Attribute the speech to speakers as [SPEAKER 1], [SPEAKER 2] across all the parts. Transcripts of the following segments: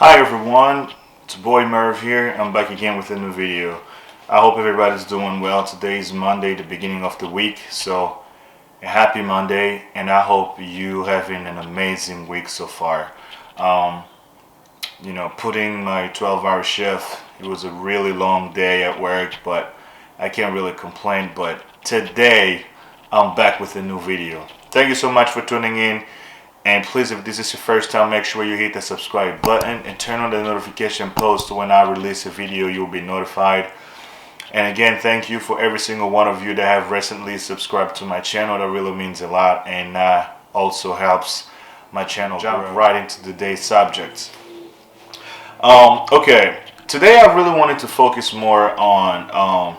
[SPEAKER 1] Hi everyone, it's boy Merv here. I'm back again with a new video. I hope everybody's doing well. Today is Monday, the beginning of the week, so a happy Monday, and I hope you having an amazing week so far. Um, putting my 12-hour shift, it was a really long day at work, but I can't really complain. But today, I'm back with a new video. Thank you so much for tuning in. And please, if this is your first time, make sure you hit the subscribe button and turn on the notification post. When I release a video, you'll be notified. And again, thank you for every single one of you that have recently subscribed to my channel. That really means a lot, and also helps my channel jump right into today's subjects. Okay, today I really wanted to focus more on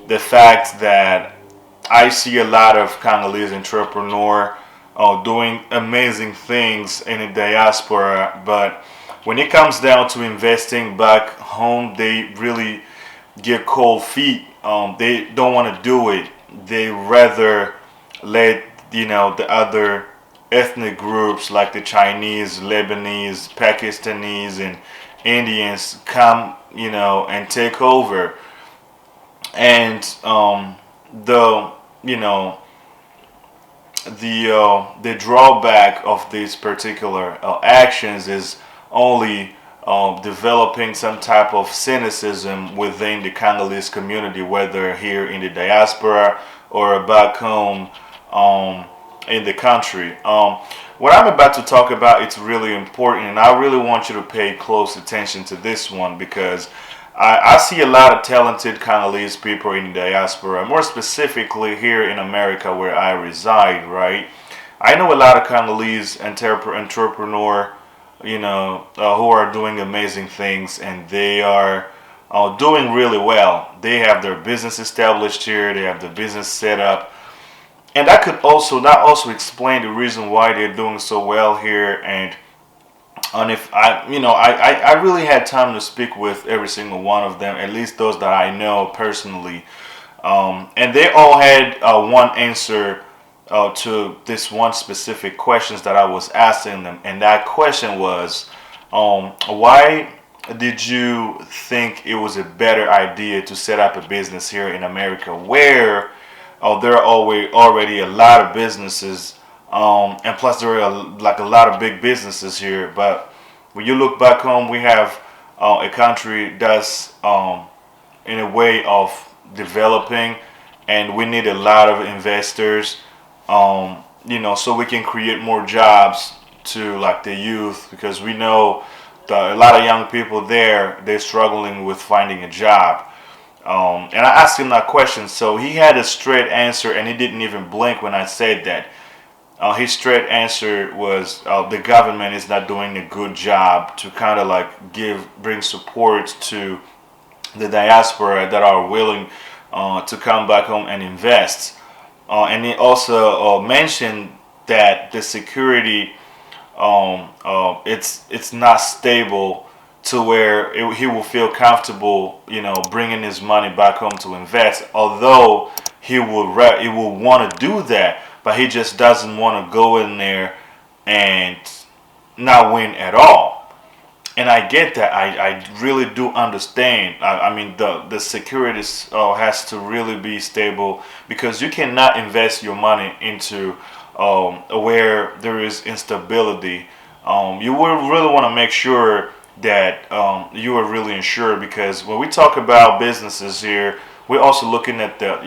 [SPEAKER 1] the fact that I see a lot of Congolese entrepreneurs doing amazing things in the diaspora, but when it comes down to investing back home, they really get cold feet. They don't want to do it. They rather let the other ethnic groups like the Chinese, Lebanese, Pakistanis, and Indians come, and take over. And the you know the drawback of these particular actions is only developing some type of cynicism within the Congolese community, whether here in the diaspora or back home in the country. What I'm about to talk about, it's really important, and I really want you to pay close attention to this one, because I see a lot of talented Congolese people in the diaspora, more specifically here in America where I reside, right? I know a lot of Congolese entrepreneur, who are doing amazing things, and they are doing really well. They have their business established here, they have the business set up, and that also explain the reason why they're doing so well here. And if I really had time to speak with every single one of them, at least those that I know personally, and they all had one answer to this one specific questions that I was asking them, and that question was, why did you think it was a better idea to set up a business here in America, where there are already a lot of businesses, and plus there are like a lot of big businesses here. But when you look back home, we have a country that's in a way of developing, and we need a lot of investors, so we can create more jobs to like the youth, because we know that a lot of young people there, they're struggling with finding a job. And I asked him that question, so he had a straight answer, and he didn't even blink when I said that. His straight answer was the government is not doing a good job to kind of like bring support to the diaspora that are willing to come back home and invest. And he also mentioned that the security, it's not stable to where he will feel comfortable, bringing his money back home to invest. Although he will want to do that, but he just doesn't want to go in there and not win at all. And I get that. I really do understand. I mean, the security has to really be stable, because you cannot invest your money into where there is instability. You will really want to make sure that you are really insured, because when we talk about businesses here, we're also looking at the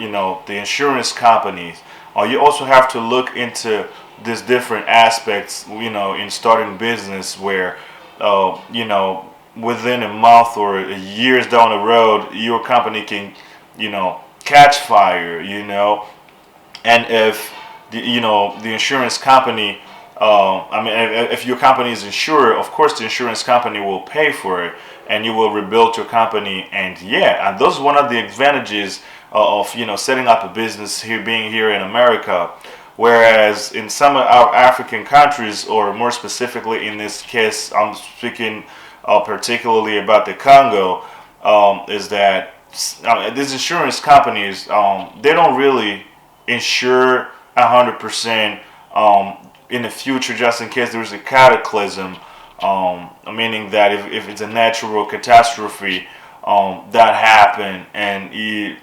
[SPEAKER 1] insurance companies. You also have to look into these different aspects, in starting business, where within a month or years down the road, your company can catch fire, and if the insurance company, if your company is insured, of course the insurance company will pay for it, and you will rebuild your company. And yeah, and those are one of the advantages of setting up a business here, being here in America. Whereas in some of our African countries, or more specifically in this case, I'm speaking particularly about the Congo, is that these insurance companies, they don't really insure 100% in the future, just in case there is a cataclysm Meaning that if it's a natural catastrophe that happened, and he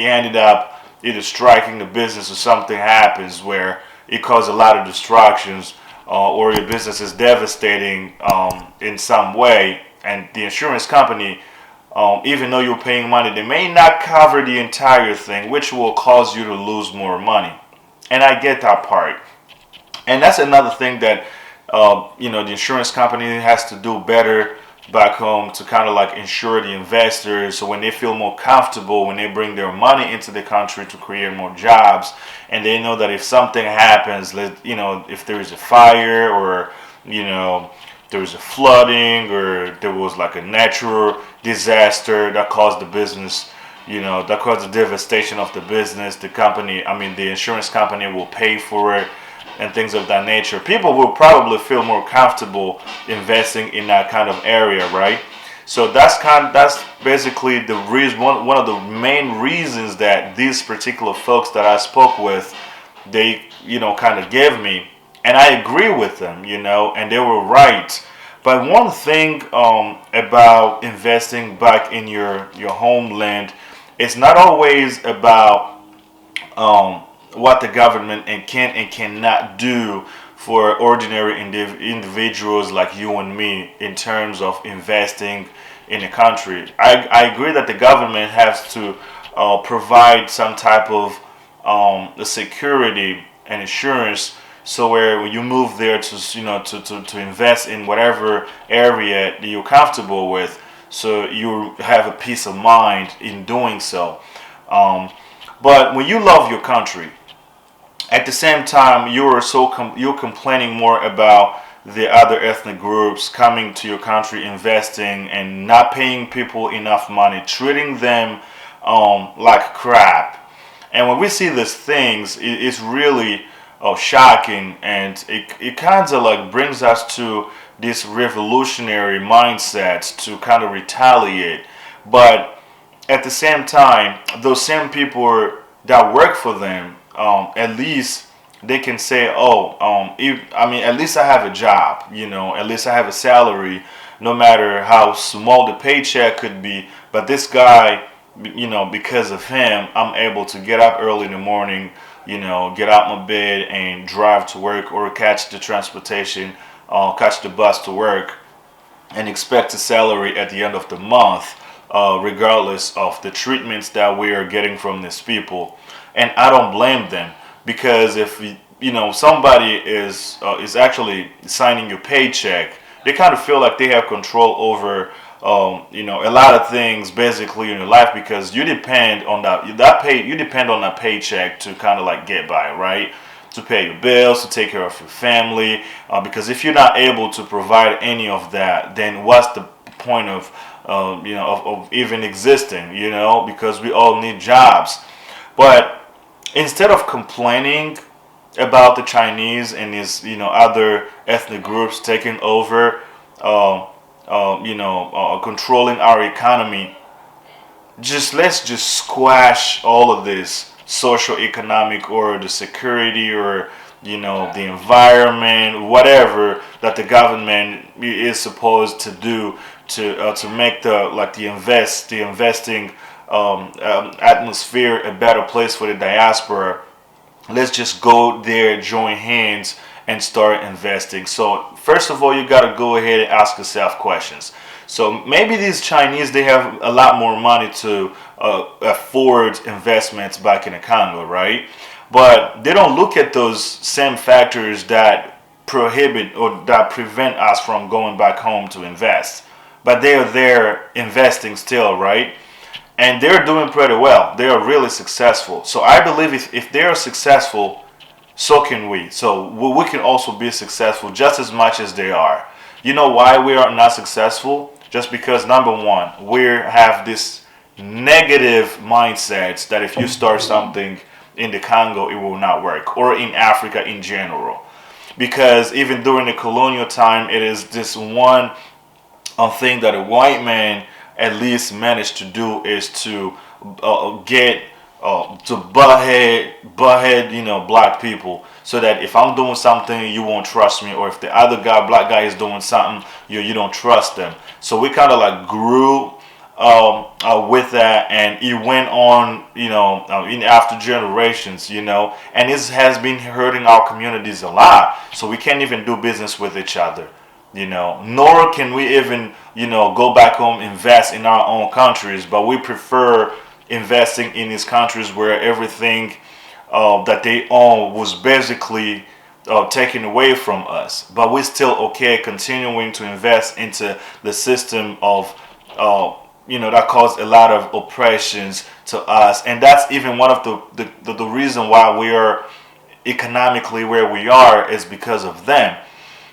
[SPEAKER 1] ended up either striking the business or something happens where it caused a lot of distractions, or your business is devastating in some way, and the insurance company, even though you're paying money, they may not cover the entire thing, which will cause you to lose more money. And I get that part. And that's another thing that the insurance company has to do better back home, to kind of like insure the investors, so when they feel more comfortable when they bring their money into the country to create more jobs, and they know that if something happens, if there is a fire, or there was a flooding, or there was like a natural disaster that caused the business, that caused the devastation of the business, the insurance company will pay for it, and things of that nature. People will probably feel more comfortable investing in that kind of area, right? So that's basically the reason, one of the main reasons that these particular folks that I spoke with, they kind of gave me, and I agree with them, and they were right. But one thing about investing back in your homeland, it's not always about what the government can and cannot do for ordinary individuals like you and me in terms of investing in a country. I agree that the government has to provide some type of security and insurance, so where when you move there to invest in whatever area that you're comfortable with, so you have a peace of mind in doing so. But when you love your country, at the same time, you're complaining more about the other ethnic groups coming to your country, investing, and not paying people enough money, treating them like crap. And when we see these things, it's really shocking, and it kind of like brings us to this revolutionary mindset to kind of retaliate. But at the same time, those same people that work for them, at least they can say, at least I have a job, at least I have a salary, no matter how small the paycheck could be. But this guy, because of him, I'm able to get up early in the morning, get out my bed and drive to work, or catch the transportation, catch the bus to work, and expect a salary at the end of the month, regardless of the treatments that we are getting from these people. And I don't blame them, because if somebody is actually signing your paycheck, they kind of feel like they have control over a lot of things basically in your life, because you depend on that paycheck to kind of like get by, right? To pay your bills, to take care of your family. Because if you're not able to provide any of that, then what's the point of even existing? Because we all need jobs. But instead of complaining about the Chinese and these other ethnic groups taking over, controlling our economy, let's just squash all of this social economic, or the security, or the environment, whatever that the government is supposed to do to make the investing atmosphere a better place for the diaspora. Let's just go there, join hands, and start investing. So first of all, you got to go ahead and ask yourself questions. So maybe these Chinese, they have a lot more money to afford investments back in the Congo, right? But they don't look at those same factors that prohibit or that prevent us from going back home to invest. But they are there investing still, right? And they're doing pretty well. They are really successful. So I believe if they are successful, so can we. So we can also be successful just as much as they are. You know why we are not successful? Just because, number one, we have this negative mindset that if you start something in the Congo, it will not work, or in Africa in general. Because even during the colonial time, it is this one thing that a white man at least managed to do, is to get to butt head, black people, so that if I'm doing something, you won't trust me, or if the other guy, black guy, is doing something, you don't trust them. So we kind of like grew with that, and it went on, in after generations, and this has been hurting our communities a lot. So we can't even do business with each other, nor can we even, go back home, invest in our own countries, but we prefer investing in these countries where everything that they own was basically taken away from us. But we're still okay continuing to invest into the system of, that caused a lot of oppressions to us. And that's even one of the reason why we are economically where we are, is because of them.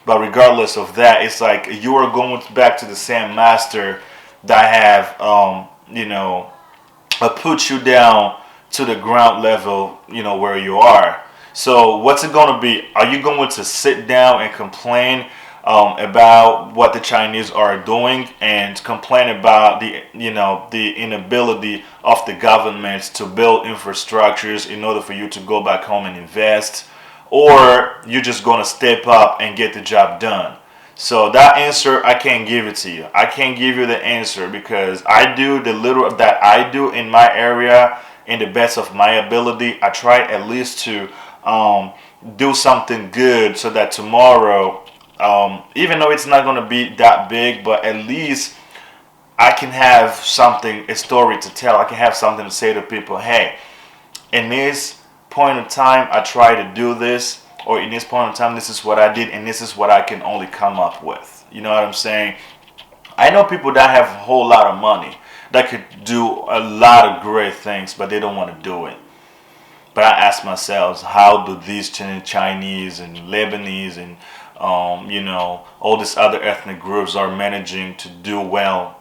[SPEAKER 1] But regardless of that, it's like you are going back to the same master that have, put you down to the ground level, where you are. So what's it going to be? Are you going to sit down and complain about what the Chinese are doing, and complain about the inability of the governments to build infrastructures in order for you to go back home and invest? Or you're just going to step up and get the job done? So that answer, I can't give it to you. I can't give you the answer, because I do the little that I do in my area in the best of my ability. I try at least to do something good, so that tomorrow, even though it's not going to be that big, but at least I can have something, a story to tell. I can have something to say to people. Hey, in this point of time, I try to do this, or in this point in time, this is what I did, and this is what I can only come up with. You know what I'm saying? I know people that have a whole lot of money that could do a lot of great things, but they don't want to do it. But I ask myself, how do these Chinese and Lebanese and all these other ethnic groups are managing to do well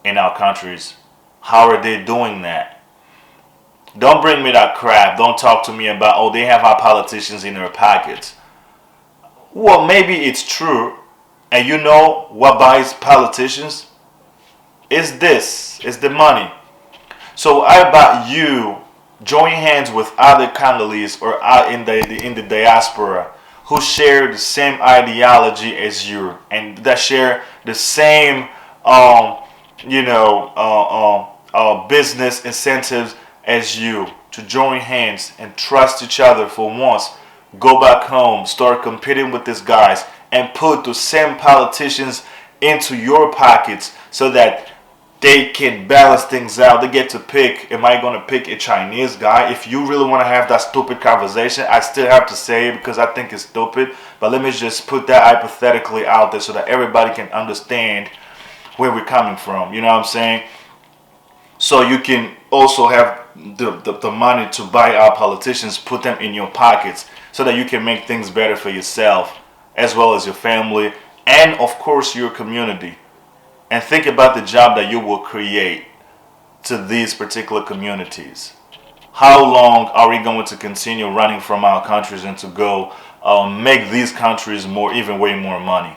[SPEAKER 1] in our countries? How are they doing that? Don't bring me that crap. Don't talk to me about, oh, they have our politicians in their pockets. Well, maybe it's true. And you know what buys politicians? Is this. It's the money. So how about you join hands with other Congolese or in the diaspora who share the same ideology as you, and that share the same business incentives as you, to join hands and trust each other for once. Go back home, start competing with these guys, and put the same politicians into your pockets, so that they can balance things out. They get to pick, am I going to pick a Chinese guy? If you really want to have that stupid conversation, I still have to say it because I think it's stupid, but let me just put that hypothetically out there so that everybody can understand where we're coming from. You know what I'm saying? So you can also have the money to buy our politicians, put them in your pockets, so that you can make things better for yourself, as well as your family, and of course your community. And think about the job that you will create to these particular communities. How long are we going to continue running from our countries and to go make these countries even way more money?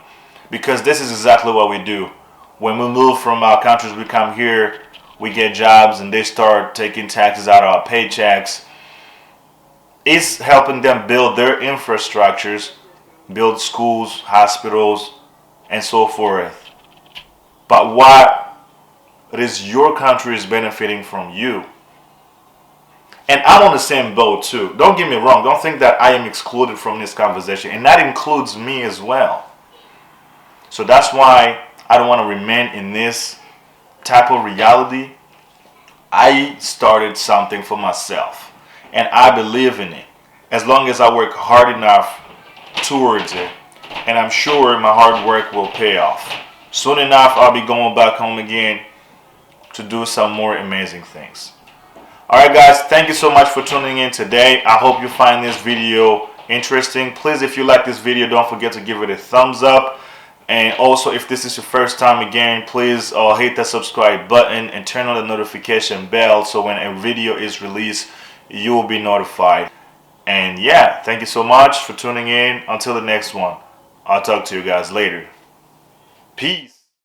[SPEAKER 1] Because this is exactly what we do. When we move from our countries, we come here, we get jobs, and they start taking taxes out of our paychecks. It's helping them build their infrastructures, build schools, hospitals, and so forth. But what it is, your country is benefiting from you. And I'm on the same boat too. Don't get me wrong. Don't think that I am excluded from this conversation. And that includes me as well. So that's why I don't want to remain in this type of reality. I started something for myself, and I believe in it. As long as I work hard enough towards it, and I'm sure my hard work will pay off. Soon enough, I'll be going back home again to do some more amazing things. Alright guys, thank you so much for tuning in today. I hope you find this video interesting. Please, if you like this video, don't forget to give it a thumbs up. And also, if this is your first time again, please hit the subscribe button and turn on the notification bell, so when a video is released, you will be notified. And yeah, thank you so much for tuning in. Until the next one, I'll talk to you guys later. Peace.